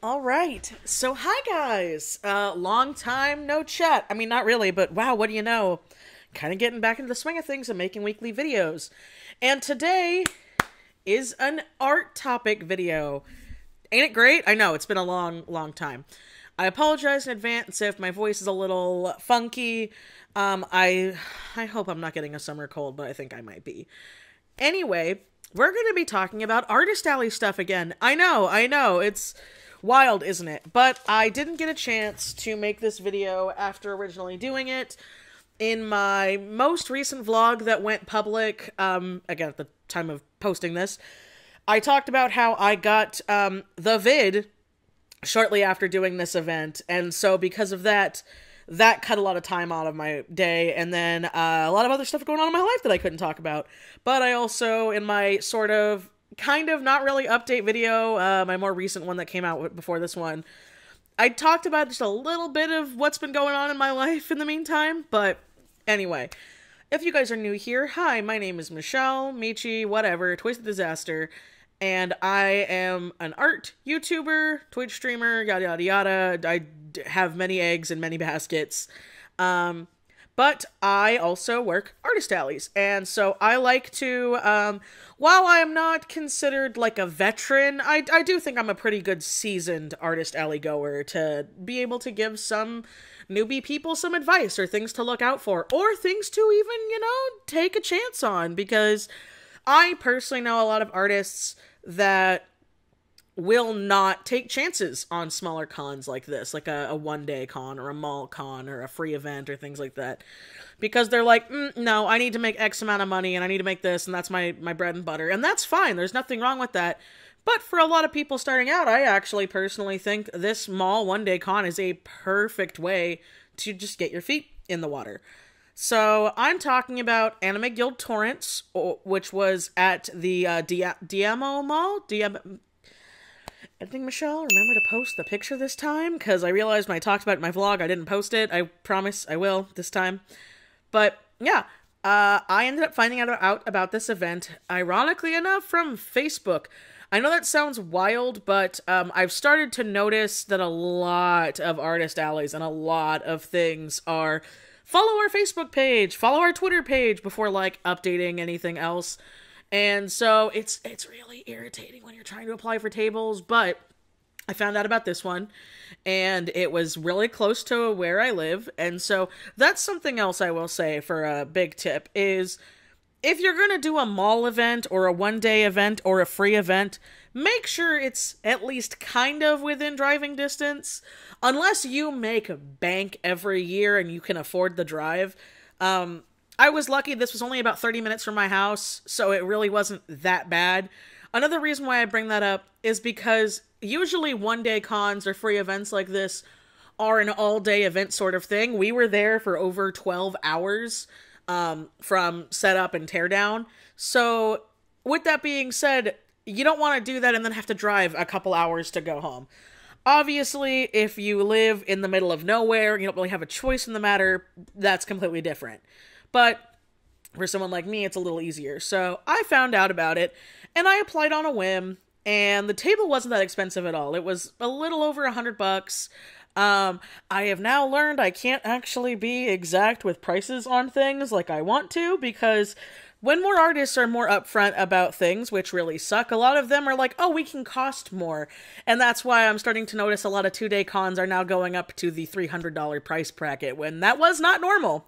All right. So, hi guys. Long time no chat. I mean, not really, but wow, what do you know? Kind of getting back into the swing of things and making weekly videos. And today is an art topic video. Ain't it great? I know, it's been a long time. I apologize in advance if my voice is a little funky. I hope I'm not getting a summer cold, but I think I might be. Anyway, we're going to be talking about Artist Alley stuff again. I know, it's wild, isn't it? But I didn't get a chance to make this video after originally doing it. In my most recent vlog that went public, again, at the time of posting this, I talked about how I got the vid shortly after doing this event, and so because of that, that cut a lot of time out of my day, and then a lot of other stuff going on in my life that I couldn't talk about. But I also, in my sort of, kind of, not really update video, my more recent one that came out before this one, I talked about just a little bit of what's been going on in my life in the meantime, but anyway. If you guys are new here, hi, my name is Michelle, Michi, whatever, Toys the Disaster, and I am an art YouTuber, Twitch streamer, yada yada yada. I have many eggs in many baskets. But I also work artist alleys, and so I like to, while I am not considered like a veteran, I do think I'm a pretty good seasoned artist alley goer to be able to give some newbie people some advice or things to look out for, or things to even, take a chance on, because I personally know a lot of artists that will not take chances on smaller cons like this, like a one-day con or a mall con or a free event or things like that, because they're like, no, I need to make X amount of money and I need to make this, and that's my bread and butter, and that's fine, there's nothing wrong with that. But for a lot of people starting out, I actually personally think this mall one-day con is a perfect way to just get your feet in the water. So I'm talking about Anime Guild Torrance, which was at the Diamo Mall. I think, Michelle, remember to post the picture this time, because I realized when I talked about it in my vlog, I didn't post it. I promise I will this time. But yeah, I ended up finding out about this event, ironically enough, from Facebook. I know that sounds wild, but I've started to notice that a lot of artist alleys and a lot of things are follow our Facebook page, follow our Twitter page before, like, updating anything else. And so it's really irritating when you're trying to apply for tables, but I found out about this one, and it was really close to where I live, and so that's something else I will say for a big tip, is if you're going to do a mall event or a one-day event or a free event, make sure it's at least kind of within driving distance. Unless you make bank every year and you can afford the drive. I was lucky this was only about 30 minutes from my house, so it really wasn't that bad. Another reason why I bring that up is because usually one-day cons or free events like this are an all-day event sort of thing. We were there for over 12 hours. From setup and teardown. So with that being said, you don't want to do that and then have to drive a couple hours to go home. Obviously, if you live in the middle of nowhere, you don't really have a choice in the matter, that's completely different. But for someone like me, it's a little easier. So I found out about it, and I applied on a whim, and the table wasn't that expensive at all. It was a little over $100. I have now learned I can't actually be exact with prices on things like I want to, because when more artists are more upfront about things, which really suck, a lot of them are like, oh, we can cost more. And that's why I'm starting to notice a lot of two-day cons are now going up to the $300 price bracket, when that was not normal.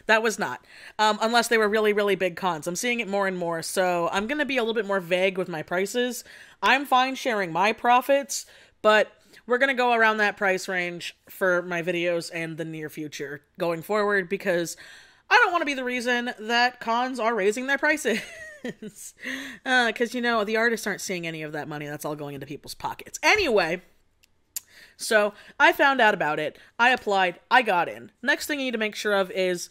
That was not. Unless they were really, really big cons. I'm seeing it more and more, so I'm going to be a little bit more vague with my prices. I'm fine sharing my profits, but we're going to go around that price range for my videos and the near future going forward, because I don't want to be the reason that cons are raising their prices. Because, the artists aren't seeing any of that money. That's all going into people's pockets. Anyway, so I found out about it. I applied. I got in. Next thing you need to make sure of is,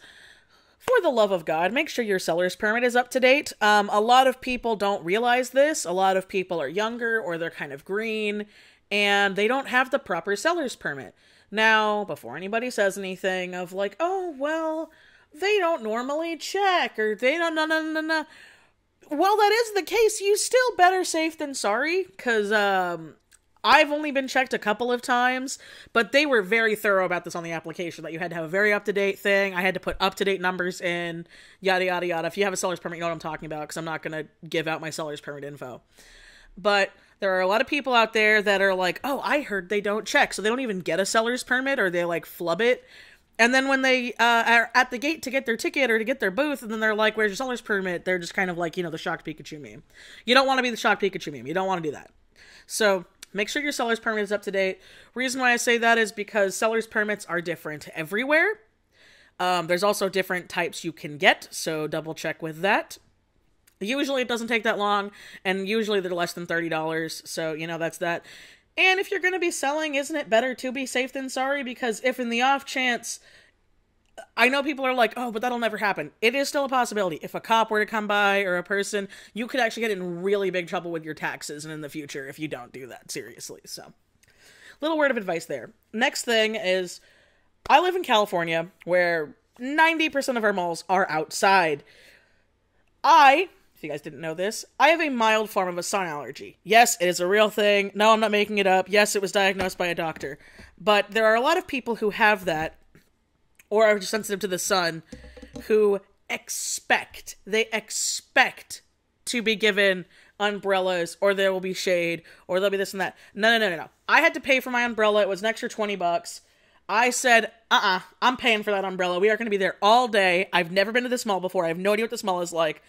for the love of God, make sure your seller's permit is up to date. A lot of people don't realize this. A lot of people are younger, or they're kind of green, and they don't have the proper seller's permit. Now, before anybody says anything of like, oh, well, they don't normally check, or they don't, no. Well, that is the case. You still better safe than sorry, because I've only been checked a couple of times, but they were very thorough about this on the application, that you had to have a very up-to-date thing. I had to put up-to-date numbers in, yada, yada, yada. If you have a seller's permit, you know what I'm talking about, because I'm not going to give out my seller's permit info. But there are a lot of people out there that are like, oh, I heard they don't check, so they don't even get a seller's permit, or they, like, flub it. And then when they are at the gate to get their ticket or to get their booth, and then they're like, where's your seller's permit? They're just kind of like, the shocked Pikachu meme. You don't want to be the shocked Pikachu meme. You don't want to do that. So make sure your seller's permit is up to date. Reason why I say that is because seller's permits are different everywhere. There's also different types you can get, so double check with that. Usually it doesn't take that long, and usually they're less than $30, so, that's that. And if you're going to be selling, isn't it better to be safe than sorry? Because if in the off chance, I know people are like, oh, but that'll never happen. It is still a possibility. If a cop were to come by, or a person, you could actually get in really big trouble with your taxes and in the future if you don't do that seriously. So, little word of advice there. Next thing is, I live in California, where 90% of our malls are outside. If you guys didn't know this, I have a mild form of a sun allergy. Yes, it is a real thing. No, I'm not making it up. Yes, it was diagnosed by a doctor. But there are a lot of people who have that, or are sensitive to the sun, who expect to be given umbrellas, or there will be shade, or there'll be this and that. No. I had to pay for my umbrella. It was an extra $20. I said, I'm paying for that umbrella. We are going to be there all day. I've never been to this mall before. I have no idea what this mall is like.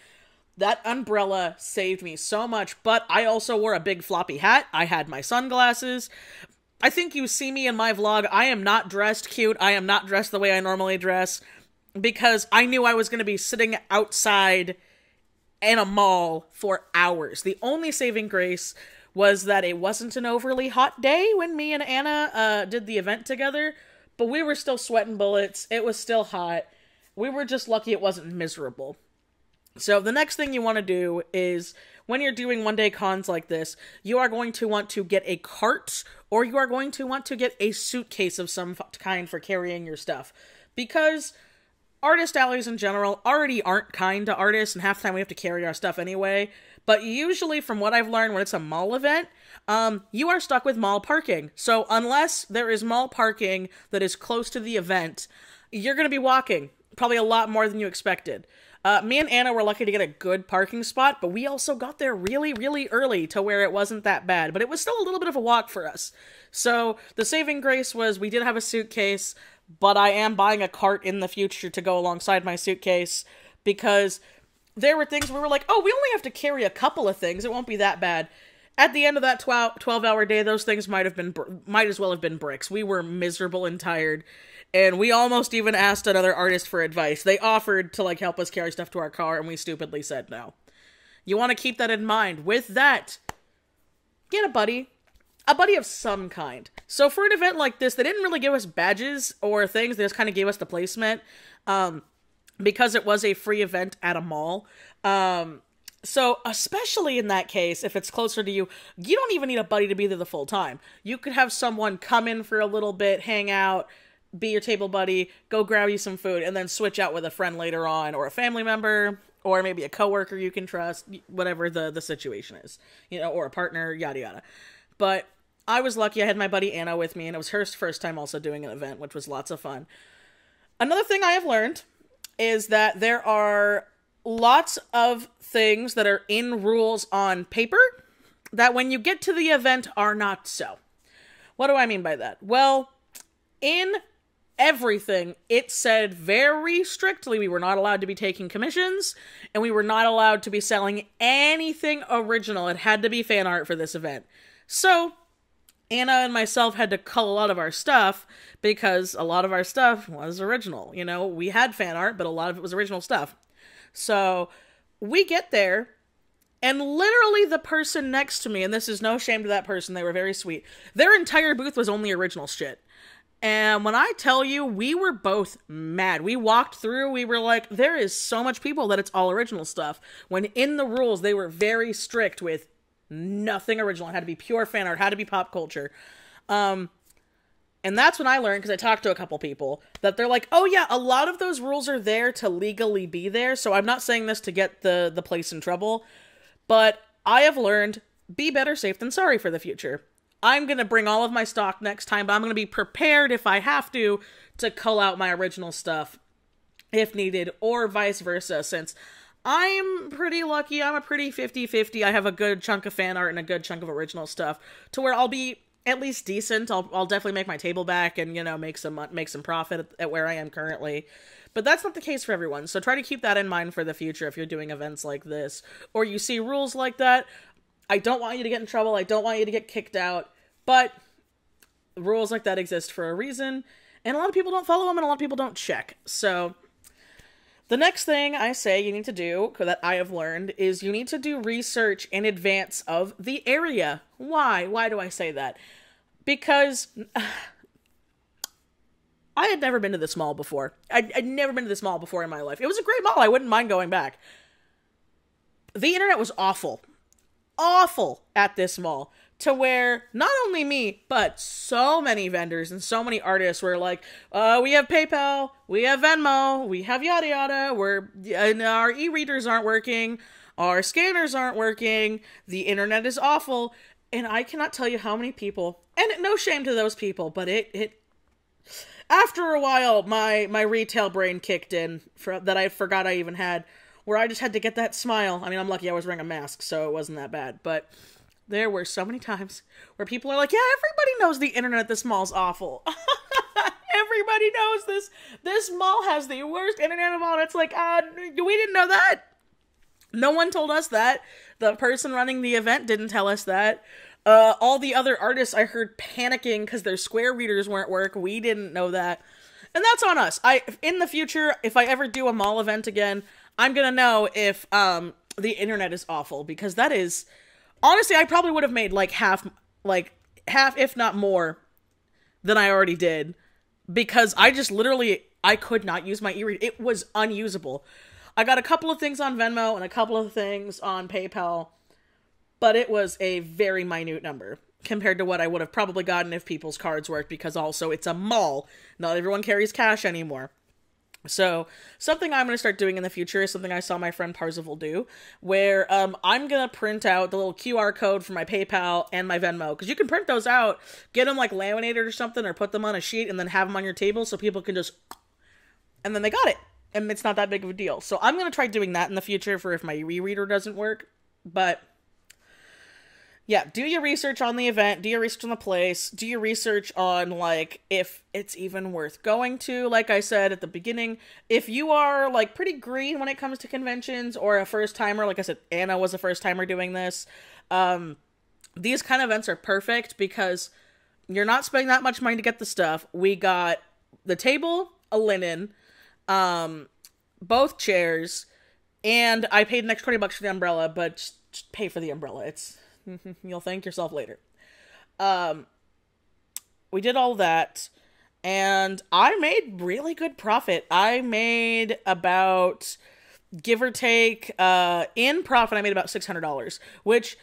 That umbrella saved me so much, but I also wore a big floppy hat. I had my sunglasses. I think you see me in my vlog. I am not dressed cute. I am not dressed the way I normally dress, because I knew I was going to be sitting outside in a mall for hours. The only saving grace was that it wasn't an overly hot day when me and Anna did the event together, but we were still sweating bullets. It was still hot. We were just lucky it wasn't miserable. So the next thing you want to do is, when you're doing one-day cons like this, you are going to want to get a cart, or you are going to want to get a suitcase of some kind for carrying your stuff. Because artist alleys in general already aren't kind to artists, and half the time we have to carry our stuff anyway. But usually, from what I've learned, when it's a mall event, you are stuck with mall parking. So unless there is mall parking that is close to the event, you're going to be walking probably a lot more than you expected. Me and Anna were lucky to get a good parking spot, but we also got there really, really early to where it wasn't that bad, but it was still a little bit of a walk for us. So the saving grace was we did have a suitcase, but I am buying a cart in the future to go alongside my suitcase, because there were things we were like, oh, we only have to carry a couple of things. It won't be that bad. At the end of that 12-hour day, those things might as well have been bricks. We were miserable and tired. And we almost even asked another artist for advice. They offered to, help us carry stuff to our car, and we stupidly said no. You want to keep that in mind. With that, get a buddy. A buddy of some kind. So for an event like this, they didn't really give us badges or things. They just kind of gave us the placement. Because it was a free event at a mall. So especially in that case, if it's closer to you, you don't even need a buddy to be there the full time. You could have someone come in for a little bit, hang out, be your table buddy, go grab you some food, and then switch out with a friend later on, or a family member, or maybe a coworker you can trust, whatever the situation is, or a partner, yada yada. But I was lucky I had my buddy Anna with me, and it was her first time also doing an event, which was lots of fun. Another thing I have learned is that there are lots of things that are in rules on paper that when you get to the event are not so. What do I mean by that? Well, in everything, it said very strictly we were not allowed to be taking commissions, and we were not allowed to be selling anything original. It had to be fan art for this event. So Anna and myself had to cull a lot of our stuff, because a lot of our stuff was original. We had fan art, but a lot of it was original stuff. So we get there, and literally the person next to me, and this is no shame to that person, they were very sweet, their entire booth was only original shit. And when I tell you, we were both mad. We walked through, we were like, there is so much people that it's all original stuff. When in the rules, they were very strict with nothing original. It had to be pure fan art, had to be pop culture. And that's when I learned, because I talked to a couple people, that they're like, oh yeah, a lot of those rules are there to legally be there. So I'm not saying this to get the place in trouble, but I have learned, be better safe than sorry for the future. I'm going to bring all of my stock next time, but I'm going to be prepared if I have to cull out my original stuff if needed, or vice versa, since I'm pretty lucky. I'm a pretty 50-50. I have a good chunk of fan art and a good chunk of original stuff to where I'll be at least decent. I'll definitely make my table back and, you know, make some profit at where I am currently. But that's not the case for everyone. So try to keep that in mind for the future if you're doing events like this or you see rules like that. I don't want you to get in trouble. I don't want you to get kicked out. But rules like that exist for a reason. And a lot of people don't follow them and a lot of people don't check. So the next thing I say you need to do, that I have learned, is you need to do research in advance of the area. Why? Why do I say that? Because I had never been to this mall before. I'd never been to this mall before in my life. It was a great mall. I wouldn't mind going back. The internet was awful. Awful at this mall. To where not only me, but so many vendors and so many artists were like, we have PayPal, we have Venmo, we have yada yada, and our e-readers aren't working, our scanners aren't working, the internet is awful. And I cannot tell you how many people, and no shame to those people, but it after a while, my retail brain kicked in that I forgot I even had, where I just had to get that smile. I mean, I'm lucky I was wearing a mask, so it wasn't that bad, but there were so many times where people are like, yeah, everybody knows the internet at this mall's awful. Everybody knows this. This mall has the worst internet of all. And it's like, we didn't know that. No one told us that. The person running the event didn't tell us that. All the other artists I heard panicking because their Square readers weren't working. We didn't know that. And that's on us. In the future, if I ever do a mall event again, I'm going to know if the internet is awful, because that is... Honestly, I probably would have made half, if not more, than I already did, because I just literally, I could not use my e-reader. It was unusable. I got a couple of things on Venmo and a couple of things on PayPal, but it was a very minute number compared to what I would have probably gotten if people's cards worked, because also it's a mall. Not everyone carries cash anymore. So, something I'm going to start doing in the future is something I saw my friend Parzival do, where I'm going to print out the little QR code for my PayPal and my Venmo, because you can print those out, get them laminated or something, or put them on a sheet and then have them on your table so people can just, and then they got it, and it's not that big of a deal. So I'm going to try doing that in the future for if my e-reader doesn't work, but... yeah, do your research on the event, do your research on the place, do your research on, if it's even worth going to. Like I said at the beginning, if you are, pretty green when it comes to conventions, or a first-timer, like I said, Anna was a first-timer doing this, these kind of events are perfect, because you're not spending that much money to get the stuff. We got the table, a linen, both chairs, and I paid an extra $20 for the umbrella, but just pay for the umbrella. You'll thank yourself later. We did all that, and I made really good profit. I made about, give or take, in profit, I made about $600, which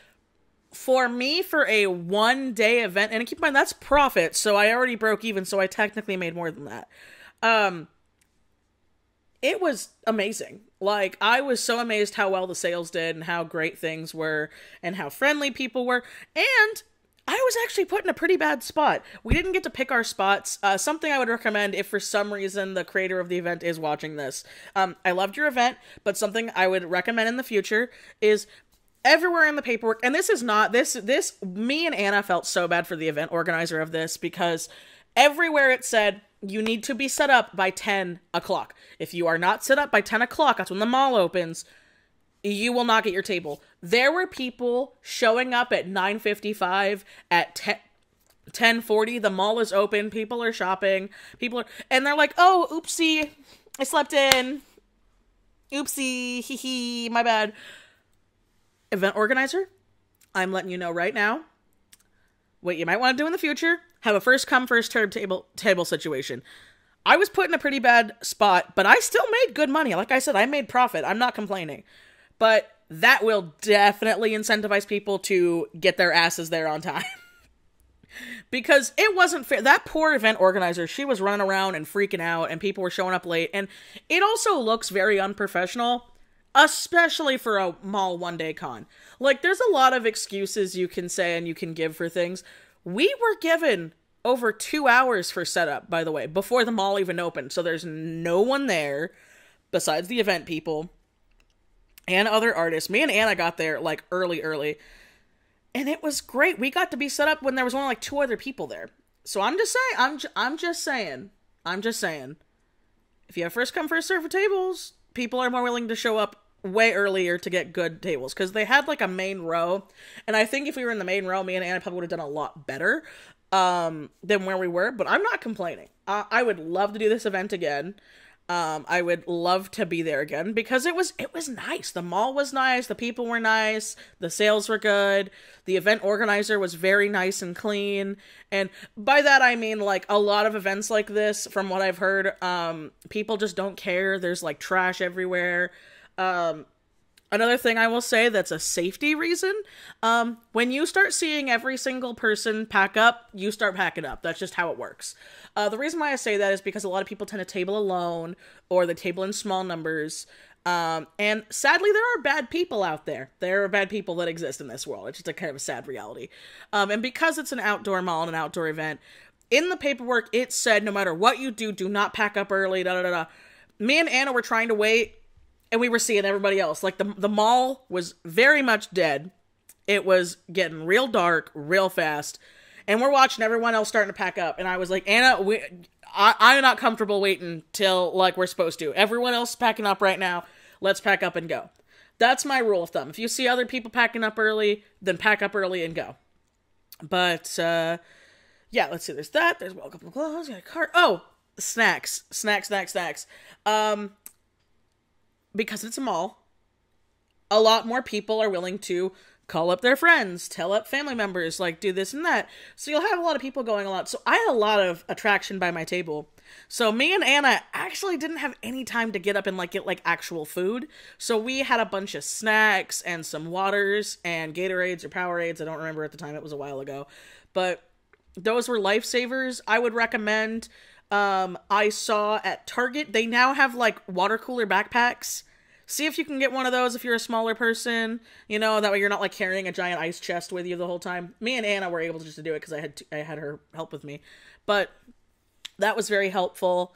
for me, for a one-day event, and keep in mind, that's profit, so I already broke even, so I technically made more than that. It was amazing. I was so amazed how well the sales did and how great things were and how friendly people were. And I was actually put in a pretty bad spot. We didn't get to pick our spots. Something I would recommend if for some reason the creator of the event is watching this. I loved your event, but something I would recommend in the future is everywhere in the paperwork. And this is not, me and Anna felt so bad for the event organizer of this, because everywhere it said, you need to be set up by 10 o'clock. If you are not set up by 10 o'clock, that's when the mall opens, you will not get your table. There were people showing up at 9:55, at 10:40, the mall is open, people are shopping, and they're like, oh, oopsie, I slept in. Oopsie, hee hee, my bad. Event organizer, I'm letting you know right now, what you might want to do in the future, have a first come, first served table situation. I was put in a pretty bad spot, but I still made good money. Like I said, I made profit. I'm not complaining. But that will definitely incentivize people to get their asses there on time. Because it wasn't fair. That poor event organizer, she was running around and freaking out, and people were showing up late. And it also looks very unprofessional, especially for a mall one-day con. There's a lot of excuses you can say and you can give for things. We were given over 2 hours for setup, by the way, before the mall even opened. So there's no one there besides the event people and other artists. Me and Anna got there like early. And it was great. We got to be set up when there was only like 2 other people there. So I'm just saying. If you have first come, first serve for tables, people are more willing to show up way earlier to get good tables. Because they had like a main row. And I think if we were in the main row, me and Anna probably would have done a lot better than where we were. But I'm not complaining. I would love to do this event again. I would love to be there again because it was nice. The mall was nice. The people were nice. The sales were good. The event organizer was very nice and clean. And by that, I mean, like, a lot of events like this, from what I've heard, people just don't care. There's like trash everywhere. Another thing I will say that's a safety reason, when you start seeing every single person pack up, you start packing up. That's just how it works. The reason why I say that is because a lot of people tend to table alone or they table in small numbers. And sadly, there are bad people out there. There are bad people that exist in this world. It's just a kind of a sad reality. And because it's an outdoor mall and an outdoor event, in the paperwork, it said no matter what you do, do not pack up early, Me and Anna were trying to wait. And we were seeing everybody else. Like, the mall was very much dead. It was getting real dark, real fast. And we're watching everyone else starting to pack up. And I was like, Anna, I'm not comfortable waiting till, like, we're supposed to. Everyone else is packing up right now. Let's pack up and go. That's my rule of thumb. If you see other people packing up early, then pack up early and go. But, yeah, let's see. There's that. There's welcome to clothes. Got a cart. Oh, snacks. Snacks. Because it's a mall, a lot more people are willing to call up their friends, tell up family members, like, do this and that. So you'll have a lot of people going a lot. So I had a lot of attraction by my table. So me and Anna actually didn't have any time to get up and, like, get, like, actual food. So we had a bunch of snacks and some waters and Gatorades or Powerades. I don't remember at the time. It was a while ago. But those were lifesavers. I would recommend. I saw at Target, they now have, like, water cooler backpacks. See if you can get one of those if you're a smaller person, you know, that way you're not, like, carrying a giant ice chest with you the whole time. Me and Anna were able just to do it because I had her help with me. But that was very helpful,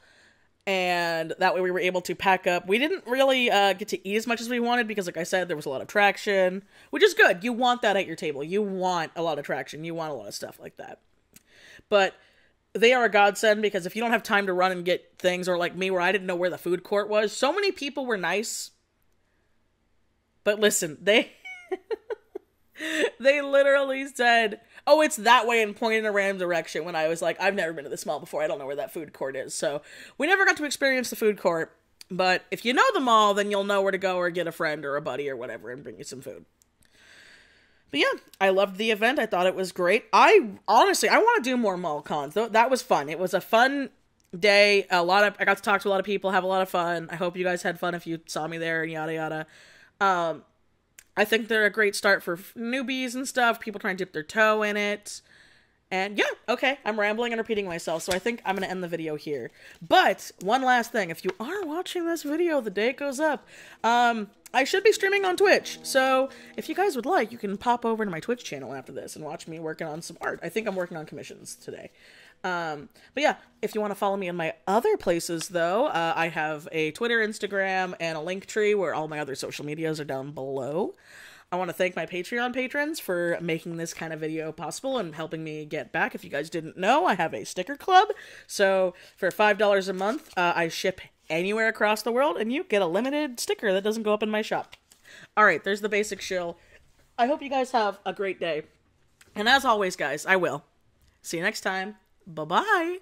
and that way we were able to pack up. We didn't really get to eat as much as we wanted because, like I said, there was a lot of traction, which is good. You want that at your table. You want a lot of traction. You want a lot of stuff like that. But they are a godsend because if you don't have time to run and get things, or like me where I didn't know where the food court was, so many people were nice. But listen, they literally said, oh, it's that way, and pointed in a random direction when I was like, I've never been to this mall before. I don't know where that food court is. So we never got to experience the food court. But if you know the mall, then you'll know where to go or get a friend or a buddy or whatever and bring you some food. But yeah, I loved the event. I thought it was great. I want to do more mall cons. That was fun. It was a fun day. I got to talk to a lot of people, have a lot of fun. I hope you guys had fun if you saw me there and yada yada. I think they're a great start for newbies and stuff, people trying to dip their toe in it. And yeah, okay, I'm rambling and repeating myself, so I think I'm going to end the video here. But one last thing, if you are watching this video the day it goes up, I should be streaming on Twitch, so if you guys would like, you can pop over to my Twitch channel after this and watch me working on some art. I think I'm working on commissions today. But yeah, if you want to follow me in my other places, though, I have a Twitter, Instagram, and a Linktree where all my other social medias are down below. I want to thank my Patreon patrons for making this kind of video possible and helping me get back. If you guys didn't know, I have a sticker club. So for $5 a month, I ship anywhere across the world, and you get a limited sticker that doesn't go up in my shop. All right, there's the basic shill. I hope you guys have a great day. And as always, guys, I will. See you next time. Bye-bye.